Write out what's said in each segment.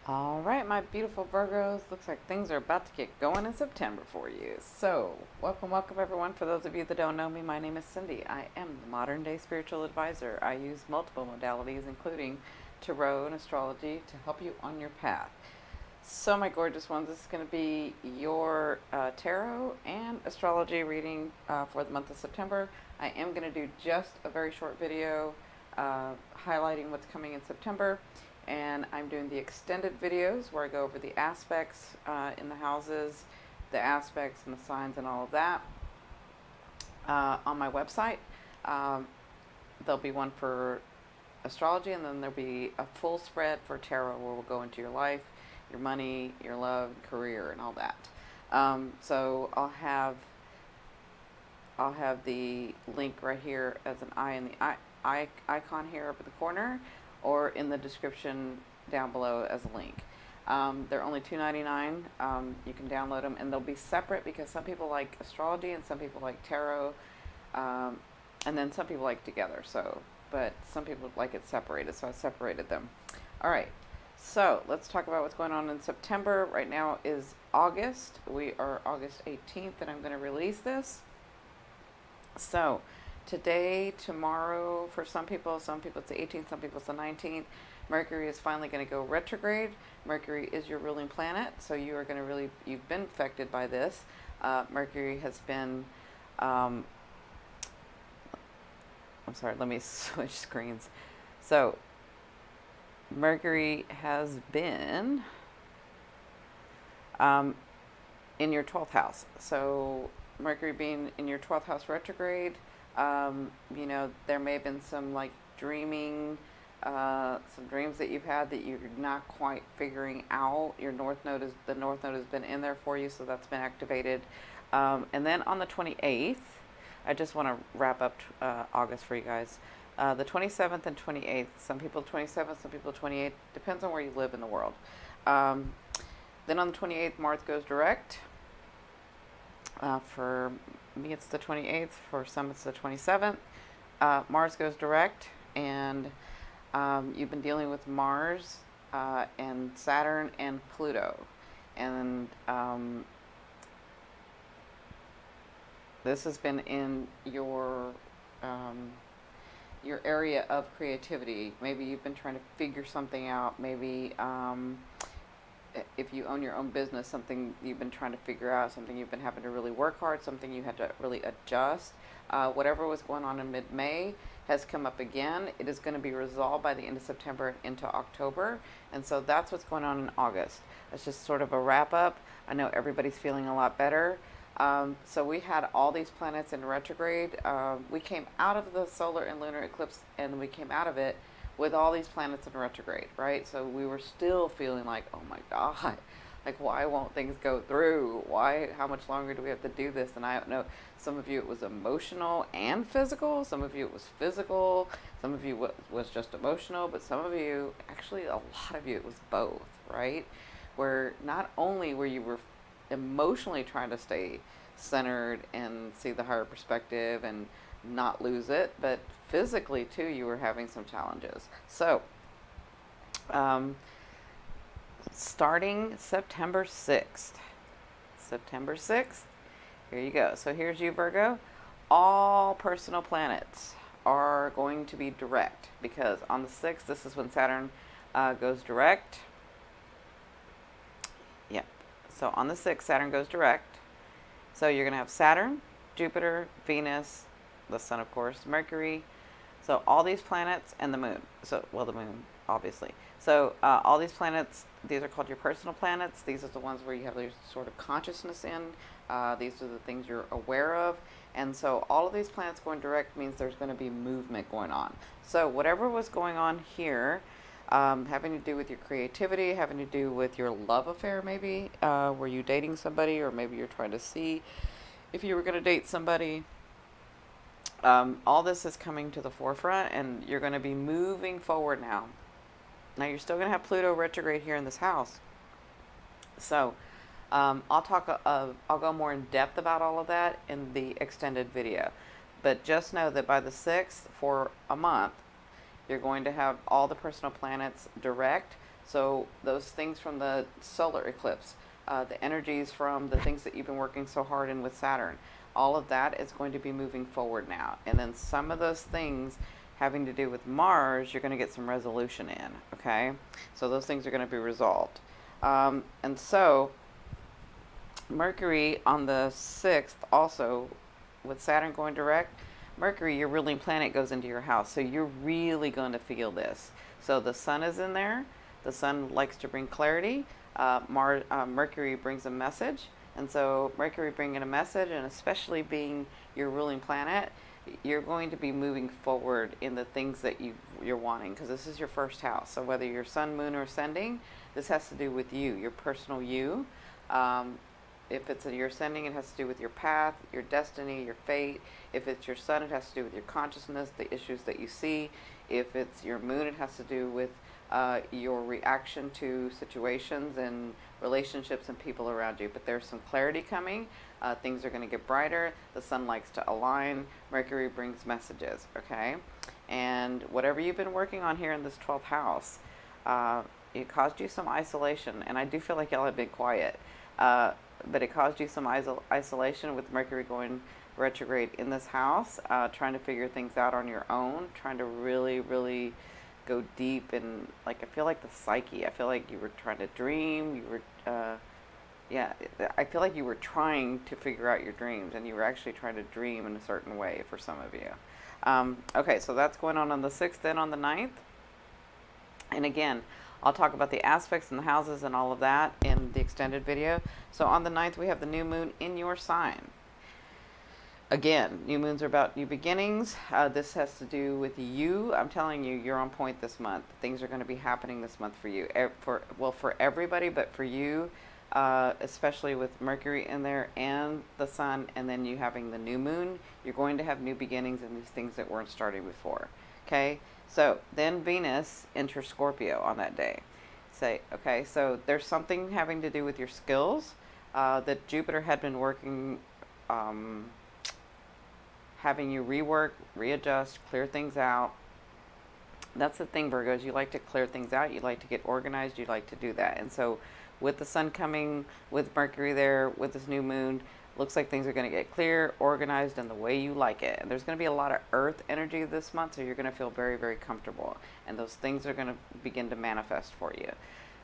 All right, my beautiful Virgos. Looks like things are about to get going in September for you. So, welcome everyone. For those of you that don't know me, my name is Cindy. I am the modern day spiritual advisor. I use multiple modalities, including tarot and astrology, to help you on your path. So, my gorgeous ones, this is going to be your tarot and astrology reading for the month of September. I am going to do just a very short video highlighting what's coming in September. And I'm doing the extended videos where I go over the aspects in the houses, the aspects and the signs and all of that on my website. There'll be one for astrology, and then there'll be a full spread for tarot where we'll go into your life, your money, your love, career, and all that. So I'll have the link right here as an eye in the icon here up in the corner, or in the description down below as a link. They're only $2.99. You can download them, and they'll be separate because some people like astrology and some people like tarot, and then some people like together. So, but some people like it separated, so I separated them. All right, so let's talk about what's going on in September. Right now is August. We are August 18th, and I'm going to release this. So, today, tomorrow, for some people it's the 18th, some people it's the 19th. Mercury is finally going to go retrograde. Mercury is your ruling planet, so you are going to you've been affected by this. Mercury has been, I'm sorry, let me switch screens. So, Mercury has been in your 12th house. So, Mercury being in your 12th house retrograde, you know, there may have been some like dreaming, some dreams that you've had that you're not quite figuring out. The North Node has been in there for you, so that's been activated. And then on the 28th, I just want to wrap up August for you guys. The 27th and 28th, some people 27th, some people 28th, depends on where you live in the world. Then on the 28th, Mars goes direct. For me, it's the 28th. For some, it's the 27th. Mars goes direct, and you've been dealing with Mars and Saturn and Pluto. And this has been in your area of creativity. Maybe you've been trying to figure something out. Maybe if you own your own business, something you've been trying to figure out, something you've been having to really work hard, something you had to really adjust. Whatever was going on in mid-May has come up again. It is going to be resolved by the end of September and into October. And so that's what's going on in August. It's just sort of a wrap up. I know everybody's feeling a lot better. So we had all these planets in retrograde. We came out of the solar and lunar eclipse, and we came out of it with all these planets in retrograde, right? So we were still feeling like, oh my God, like why won't things go through? How much longer do we have to do this? And I don't know, some of you it was emotional and physical, some of you it was physical, some of you was just emotional, but some of you, actually a lot of you, it was both, right? Where not only were you emotionally trying to stay centered and see the higher perspective and not lose it, but physically too you were having some challenges. So starting September 6th, here you go. So here's you, Virgo. All personal planets are going to be direct, because on the 6th, this is when Saturn goes direct. Yep. So on the 6th, Saturn goes direct. So you're going to have Saturn, Jupiter, Venus, the sun, of course, Mercury. So all these planets and the moon. So, well, the moon, obviously. So all these planets, these are called your personal planets. These are the ones where you have your sort of consciousness in. These are the things you're aware of. And so all of these planets going direct means there's going to be movement going on. So whatever was going on here, having to do with your creativity, having to do with your love affair maybe, were you dating somebody, or maybe you're trying to see if you were going to date somebody. All this is coming to the forefront, and you're going to be moving forward now. Now, you're still going to have Pluto retrograde here in this house. So, I'll go more in depth about all of that in the extended video. But just know that by the 6th, for a month, you're going to have all the personal planets direct. So those things from the solar eclipse, the energies from the things that you've been working so hard in with Saturn, all of that is going to be moving forward now. And then some of those things having to do with Mars, you're going to get some resolution in, okay? So those things are going to be resolved. And so Mercury on the 6th also, with Saturn going direct, Mercury, your ruling planet, goes into your house. So you're really going to feel this. So the sun is in there. The sun likes to bring clarity. Mercury brings a message. And so Mercury bringing a message, and especially being your ruling planet, you're going to be moving forward in the things that you're wanting, because this is your first house. So whether you're sun, moon, or ascending, this has to do with you, your personal you. If it's your ascending, it has to do with your path, your destiny, your fate. If it's your sun, it has to do with your consciousness, the issues that you see. If it's your moon, it has to do with your reaction to situations and relationships and people around you. But there's some clarity coming. Things are going to get brighter. The sun likes to align. Mercury brings messages, okay? And whatever you've been working on here in this 12th house, it caused you some isolation. And I do feel like y'all have been quiet. But it caused you some isolation with Mercury going retrograde in this house, trying to figure things out on your own, trying to really, really go deep in, like, I feel like the psyche. I feel like you were trying to dream. You were, yeah, I feel like you were trying to figure out your dreams, and you were actually trying to dream in a certain way for some of you. Okay, so that's going on the 6th and on the 9th. And again, I'll talk about the aspects and the houses and all of that in the extended video. So on the 9th, we have the new moon in your sign. Again, new moons are about new beginnings. This has to do with you. I'm telling you, you're on point this month. Things are going to be happening this month for you. For everybody, but for you, especially with Mercury in there and the sun, and then you having the new moon, you're going to have new beginnings and these things that weren't starting before. Okay? So then Venus enters Scorpio on that day. Okay, so there's something having to do with your skills that Jupiter had been working, having you rework, readjust, clear things out. That's the thing, Virgos. You like to clear things out. You like to get organized. You like to do that. And so with the sun coming, with Mercury there, with this new moon, looks like things are going to get clear, organized, and the way you like it. And there's going to be a lot of earth energy this month, so you're going to feel very, very comfortable. And those things are going to begin to manifest for you.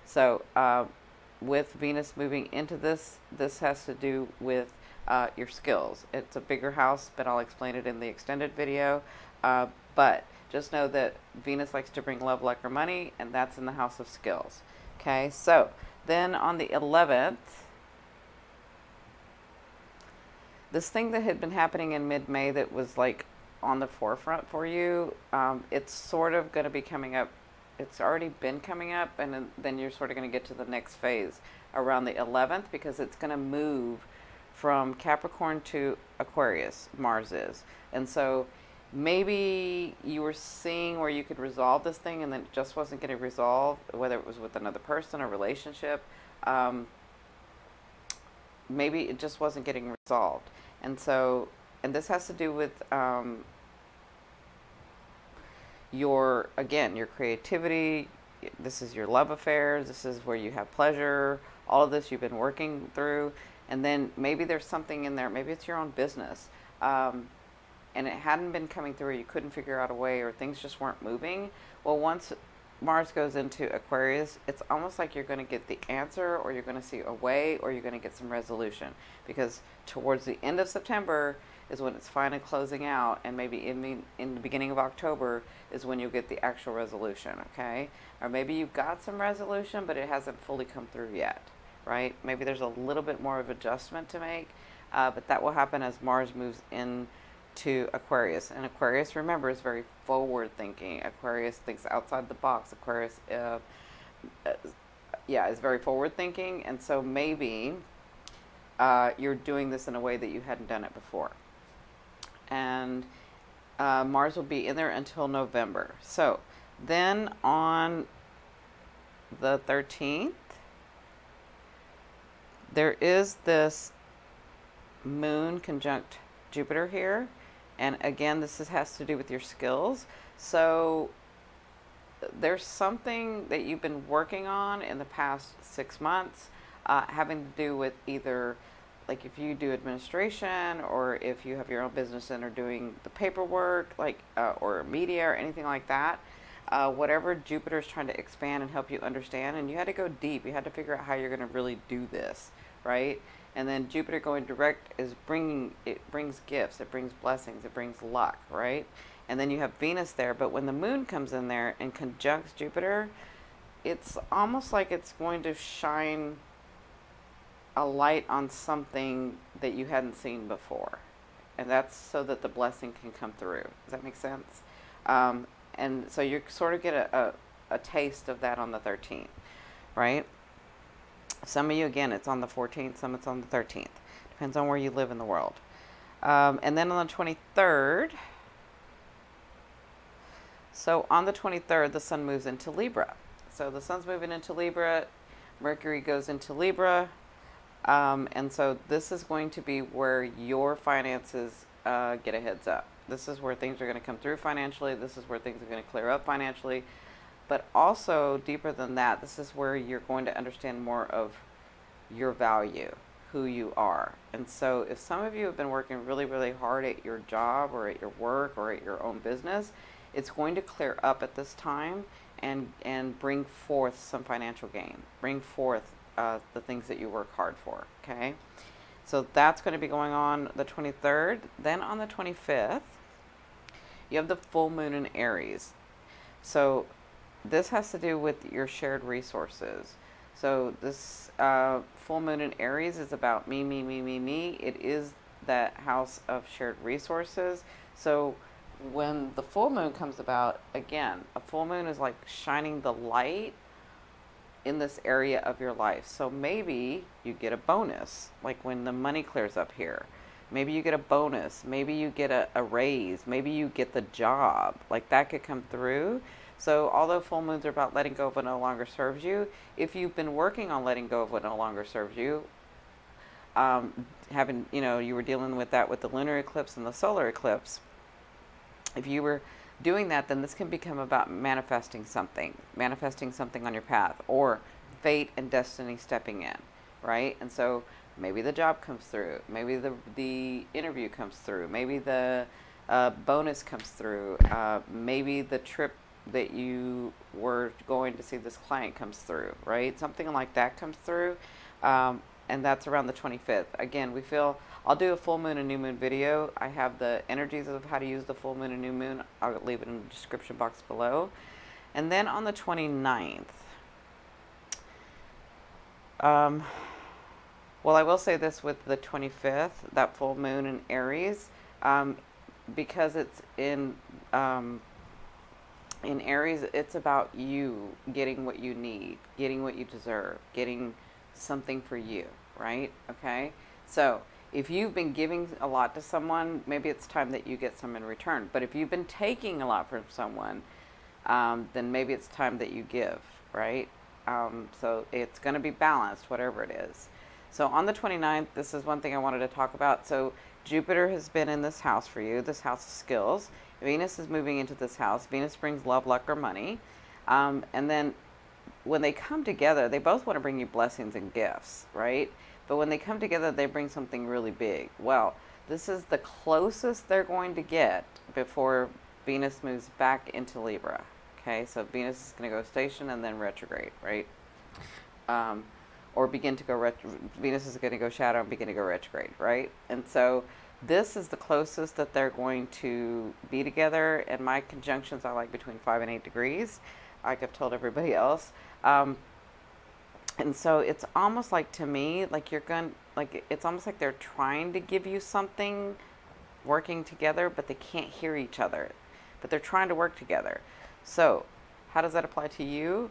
So with Venus moving into this, this has to do with your skills. It's a bigger house, but I'll explain it in the extended video. But just know that Venus likes to bring love, luck, or money, and that's in the house of skills. Okay, so then on the 11th, this thing that had been happening in mid-May that was like on the forefront for you, it's sort of going to be coming up. It's already been coming up, and then you're sort of going to get to the next phase around the 11th, because it's going to move from Capricorn to Aquarius, Mars is. And so maybe you were seeing where you could resolve this thing and then it just wasn't getting resolved, whether it was with another person or relationship. Maybe it just wasn't getting resolved. And so, and this has to do with your creativity. This is your love affairs. This is where you have pleasure. All of this you've been working through. And then maybe there's something in there. Maybe it's your own business. And it hadn't been coming through. You couldn't figure out a way, or things just weren't moving. Well, once Mars goes into Aquarius, it's almost like you're going to get the answer, or you're going to see a way, or you're going to get some resolution. Because towards the end of September is when it's finally closing out, and maybe in the beginning of October is when you'll get the actual resolution, okay? Or maybe you've got some resolution, but it hasn't fully come through yet, right? Maybe there's a little bit more of adjustment to make, but that will happen as Mars moves in to Aquarius. And Aquarius, remember, is very forward thinking. Aquarius thinks outside the box. Aquarius is very forward thinking, and so maybe you're doing this in a way that you hadn't done it before. And Mars will be in there until November. So then on the 13th, there is this moon conjunct Jupiter here. And again, this has to do with your skills. So there's something that you've been working on in the past 6 months, having to do with either, like if you do administration, or if you have your own business and are doing the paperwork, like or media or anything like that. Whatever Jupiter's trying to expand and help you understand, and you had to go deep. You had to figure out how you're going to really do this, right? And then Jupiter going direct is brings gifts, it brings blessings, it brings luck, right? And then you have Venus there, but when the moon comes in there and conjuncts Jupiter, it's almost like it's going to shine a light on something that you hadn't seen before. And that's so that the blessing can come through. Does that make sense? And so you sort of get a taste of that on the 13th, right? Some of you, again, it's on the 14th, some it's on the 13th. Depends on where you live in the world. And then on the 23rd, so on the 23rd, the sun moves into Libra. So the sun's moving into Libra, Mercury goes into Libra, and so this is going to be where your finances get a heads up. This is where things are going to come through financially. This is where things are going to clear up financially. But also, deeper than that, this is where you're going to understand more of your value, who you are. And so if some of you have been working really, really hard at your job or at your work or at your own business, it's going to clear up at this time and bring forth some financial gain. Bring forth the things that you work hard for, okay? So that's going to be going on the 23rd. Then on the 25th, you have the full moon in Aries. So this has to do with your shared resources. So this full moon in Aries is about me, me, me, me, me. It is that house of shared resources. So when the full moon comes about, again, a full moon is like shining the light in this area of your life. So maybe you get a bonus, like when the money clears up here. Maybe you get a bonus. Maybe you get a raise. Maybe you get the job. Like that could come through. So although full moons are about letting go of what no longer serves you, if you've been working on letting go of what no longer serves you, you were dealing with that with the lunar eclipse and the solar eclipse. If you were doing that, then this can become about manifesting something on your path, or fate and destiny stepping in, right? And so maybe the job comes through, maybe the interview comes through, maybe the bonus comes through, maybe the trip that you were going to see this client comes through, right? Something like that comes through, and that's around the 25th. Again, I'll do a full moon and new moon video. I have the energies of how to use the full moon and new moon. I'll leave it in the description box below. And then on the 29th, well, I will say this with the 25th, that full moon in Aries, because it's in Aries, it's about you getting what you need, getting what you deserve, getting something for you, right? Okay? So if you've been giving a lot to someone, maybe it's time that you get some in return. But if you've been taking a lot from someone, then maybe it's time that you give, right? So it's going to be balanced, whatever it is. So on the 29th, this is one thing I wanted to talk about. So Jupiter has been in this house for you, this house of skills. Venus is moving into this house. Venus brings love, luck, or money. And then when they come together, they both want to bring you blessings and gifts, right? But when they come together, they bring something really big. Well, this is the closest they're going to get before Venus moves back into Libra. Okay, so Venus is going to go station and then retrograde, right? Or begin to go Venus is going to go shadow and begin to go retrograde, right? And so this is the closest that they're going to be together. And my conjunctions I like between 5 and 8 degrees, like I've told everybody else. And so it's almost like, to me, like it's almost like they're trying to give you something working together, but they can't hear each other. But they're trying to work together. So how does that apply to you?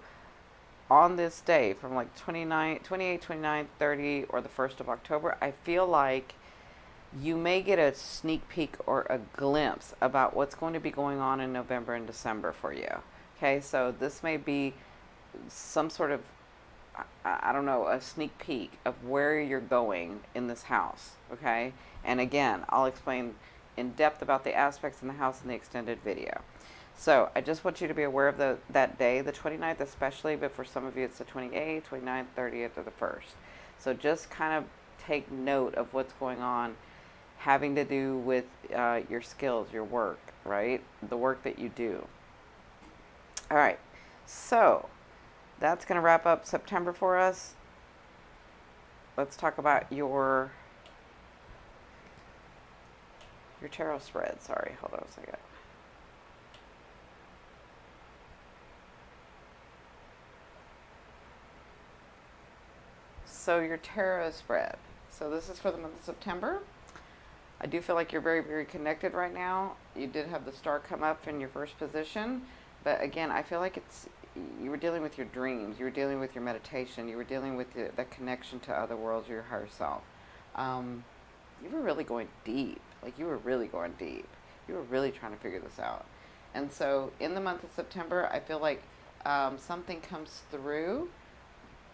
On this day, from like 28, 29, 30, or the 1st of October, I feel like you may get a sneak peek or a glimpse about what's going to be going on in November and December for you. Okay, so this may be some sort of, I don't know, a sneak peek of where you're going in this house, okay? And again, I'll explain in depth about the aspects in the house in the extended video. So I just want you to be aware of that day, the 29th especially, but for some of you it's the 28th, 29th, 30th, or the 1st. So just kind of take note of what's going on having to do with your skills, your work, right? The work that you do. All right, so that's going to wrap up September for us. Let's talk about your tarot spread. Sorry, hold on a second. So your tarot spread. So this is for the month of September. I do feel like you're very, very connected right now. You did have the star come up in your first position. But again, I feel like you were dealing with your dreams. You were dealing with your meditation. You were dealing with that connection to other worlds, your higher self. You were really going deep. Like, you were really going deep. You were really trying to figure this out. And so in the month of September, I feel like something comes through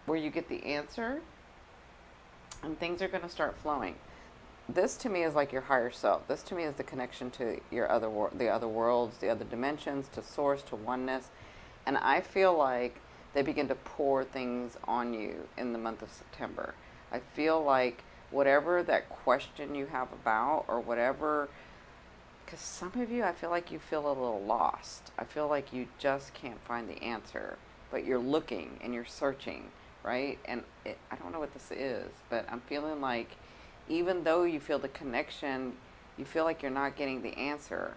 where you get the answer and things are going to start flowing. This to me is like your higher self. This to me is the connection to your the other worlds, the other dimensions, to source, to oneness. And I feel like they begin to pour things on you in the month of September. I feel like whatever that question you have about, or whatever, because some of you, I feel like you feel a little lost. I feel like you just can't find the answer, but you're looking and you're searching, right? And I don't know what this is, but I'm feeling like even though you feel the connection, you feel like you're not getting the answer.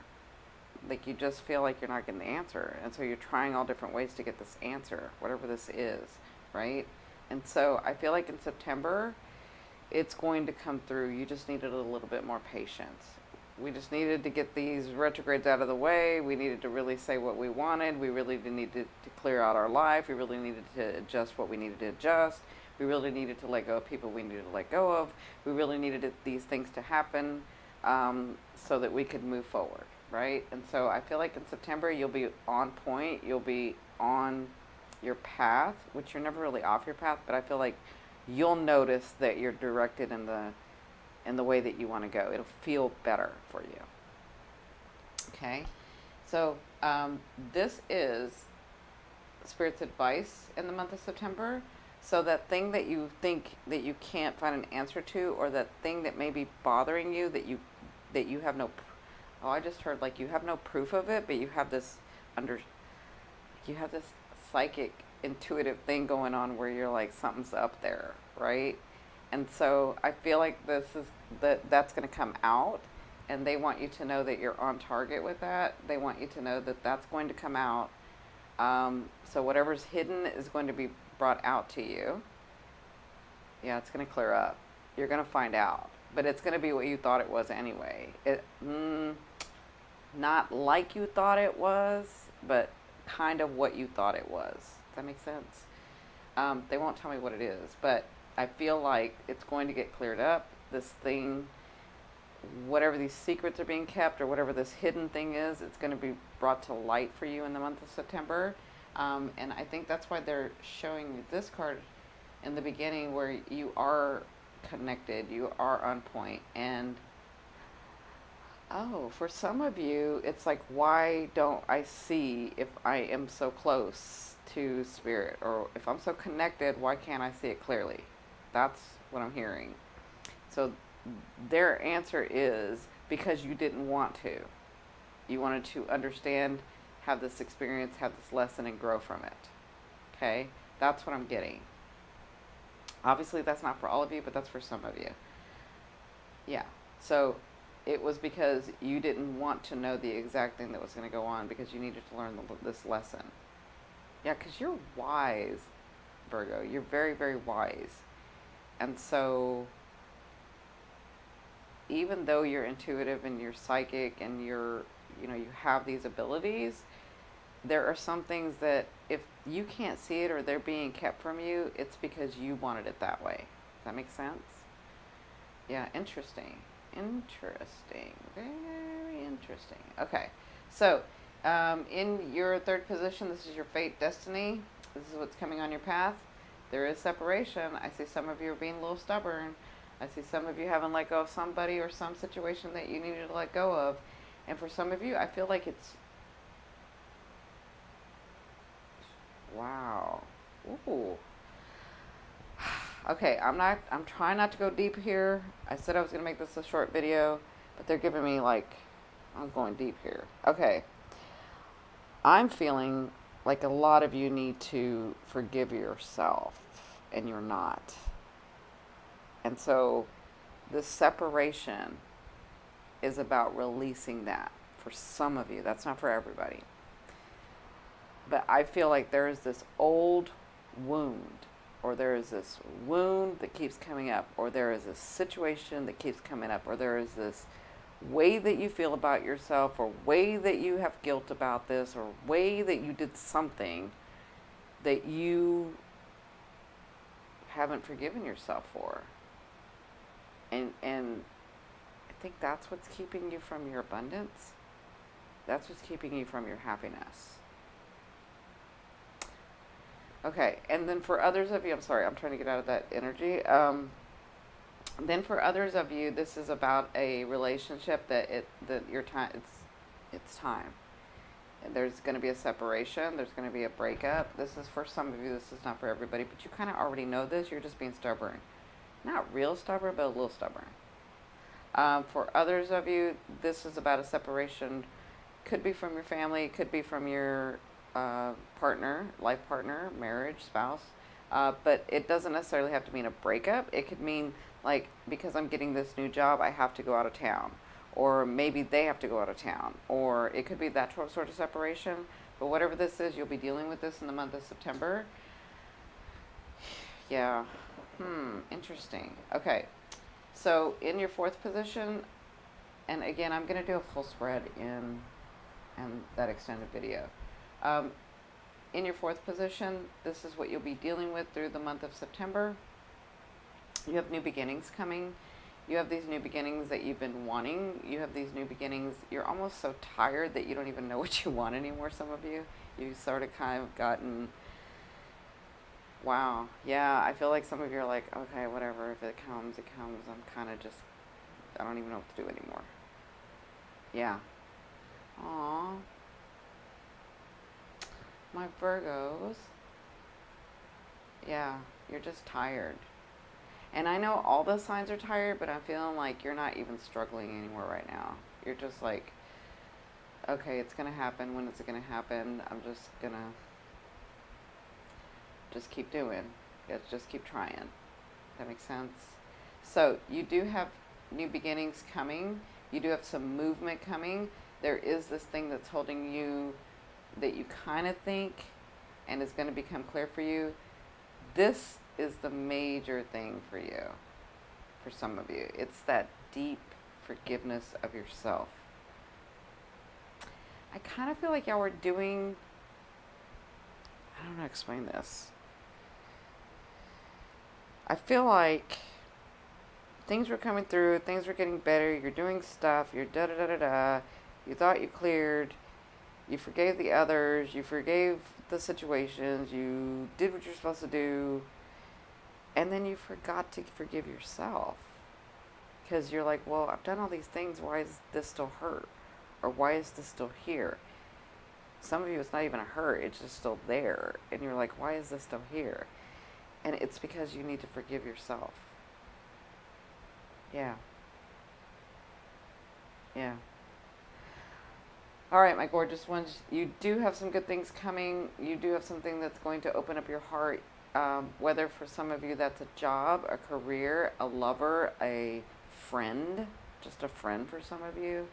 Like, you just feel like you're not getting the answer. And so you're trying all different ways to get this answer, whatever this is, right? And so I feel like in September, it's going to come through. You just needed a little bit more patience. We just needed to get these retrogrades out of the way. We needed to really say what we wanted. We really needed to clear out our life. We really needed to adjust what we needed to adjust. We really needed to let go of people we needed to let go of. We really needed these things to happen so that we could move forward, right? And so I feel like in September, you'll be on point. You'll be on your path, which you're never really off your path, but I feel like you'll notice that you're directed in the way that you want to go. It'll feel better for you. Okay? So this is Spirit's advice in the month of September. So that thing that you think that you can't find an answer to, or that thing that may be bothering you that you have no, I just heard like you have no proof of it, but you have this psychic intuitive thing going on where you're like, something's up there, right? And so I feel like that's going to come out, and they want you to know that you're on target with that. They want you to know that that's going to come out. So whatever's hidden is going to be brought out to you. Yeah, it's going to clear up. You're going to find out, but it's going to be what you thought it was anyway. Not like you thought it was, but kind of what you thought it was. Does that make sense? They won't tell me what it is, but I feel like it's going to get cleared up. This thing, whatever these secrets are being kept, or whatever this hidden thing is, it's going to be brought to light for you in the month of September. And I think that's why they're showing you this card in the beginning, where you are connected, you are on point. And oh, for some of you, it's like, why don't I see if I am so close to Spirit? Or if I'm so connected, why can't I see it clearly? That's what I'm hearing. So their answer is because you didn't want to. You wanted to understand, have this experience, have this lesson, and grow from it. Okay? That's what I'm getting. Obviously, that's not for all of you, but that's for some of you. Yeah. So it was because you didn't want to know the exact thing that was going to go on, because you needed to learn this lesson. Yeah, because you're wise, Virgo. You're very, very wise. And so even though you're intuitive and you're psychic and you have these abilities, there are some things that if you can't see it or they're being kept from you, it's because you wanted it that way. Does that make sense? Yeah, interesting. Interesting. Very interesting. Okay. So, in your third position, this is your fate, destiny. This is what's coming on your path. There is separation. I see some of you are being a little stubborn. I see some of you haven't let go of somebody or some situation that you needed to let go of. And for some of you, I feel like it's Wow. Ooh. Okay, I'm trying not to go deep here. I said I was going to make this a short video, but they're giving me like, I'm going deep here. Okay. I'm feeling like a lot of you need to forgive yourself, and you're not. And so this separation is about releasing that for some of you. That's not for everybody. But I feel like there is this old wound, or there is this wound that keeps coming up, or there is a situation that keeps coming up, or there is this way that you feel about yourself, or way that you have guilt about this, or way that you did something that you haven't forgiven yourself for. And I think that's what's keeping you from your abundance. That's what's keeping you from your happiness. Okay, and then for others of you, I'm sorry, I'm trying to get out of that energy. Then for others of you, this is about a relationship that your time, it's time. And there's going to be a separation. There's going to be a breakup. This is for some of you. This is not for everybody. But you kind of already know this. You're just being stubborn. Not real stubborn, but a little stubborn. For others of you, this is about a separation. Could be from your family. Could be from your partner, life partner, marriage, spouse. But it doesn't necessarily have to mean a breakup. It could mean, like, because I'm getting this new job, I have to go out of town. Or maybe they have to go out of town. Or it could be that sort of separation. But whatever this is, you'll be dealing with this in the month of September. Yeah. Interesting. Okay. So in your fourth position, and again, I'm going to do a full spread in that extended video. In your fourth position, this is what you'll be dealing with through the month of September. You have new beginnings coming. You have these new beginnings that you've been wanting. You have these new beginnings. You're almost so tired that you don't even know what you want anymore, some of you. You sort of kind of gotten, wow. Yeah, I feel like some of you are like, okay, whatever. If it comes, it comes. I'm kind of just, I don't even know what to do anymore. Yeah. Aww. My Virgos. Yeah, you're just tired. And I know all the signs are tired, but I'm feeling like you're not even struggling anymore right now. You're just like, okay, it's going to happen. When is it going to happen? I'm just going to just keep doing. Just keep trying. That makes sense? So you do have new beginnings coming. You do have some movement coming. There is this thing that's holding you that you kind of think and is going to become clear for you. This is the major thing for you, for some of you. It's that deep forgiveness of yourself. I kind of feel like y'all were doing, I don't know how to explain this. I feel like things were coming through, things were getting better, you're doing stuff, you're da-da-da-da-da, you thought you cleared, you forgave the others, you forgave the situations, you did what you're supposed to do, and then you forgot to forgive yourself. Because you're like, well, I've done all these things, why is this still hurt? Or why is this still here? Some of you, it's not even a hurt, it's just still there. And you're like, why is this still here? And it's because you need to forgive yourself. Yeah. Yeah. All right, my gorgeous ones, you do have some good things coming. You do have something that's going to open up your heart, whether for some of you that's a job, a career, a lover, a friend, just a friend for some of you.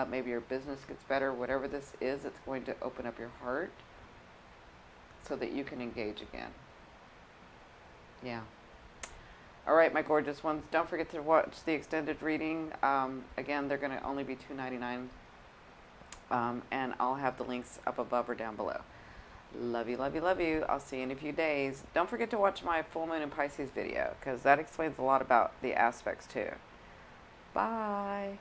Maybe your business gets better. Whatever this is, it's going to open up your heart so that you can engage again. Yeah. All right, my gorgeous ones, don't forget to watch the extended reading. Again, they're going to only be $2.99. And I'll have the links up above or down below. Love you, love you, love you. I'll see you in a few days. Don't forget to watch my full moon in Pisces video, because that explains a lot about the aspects too. Bye.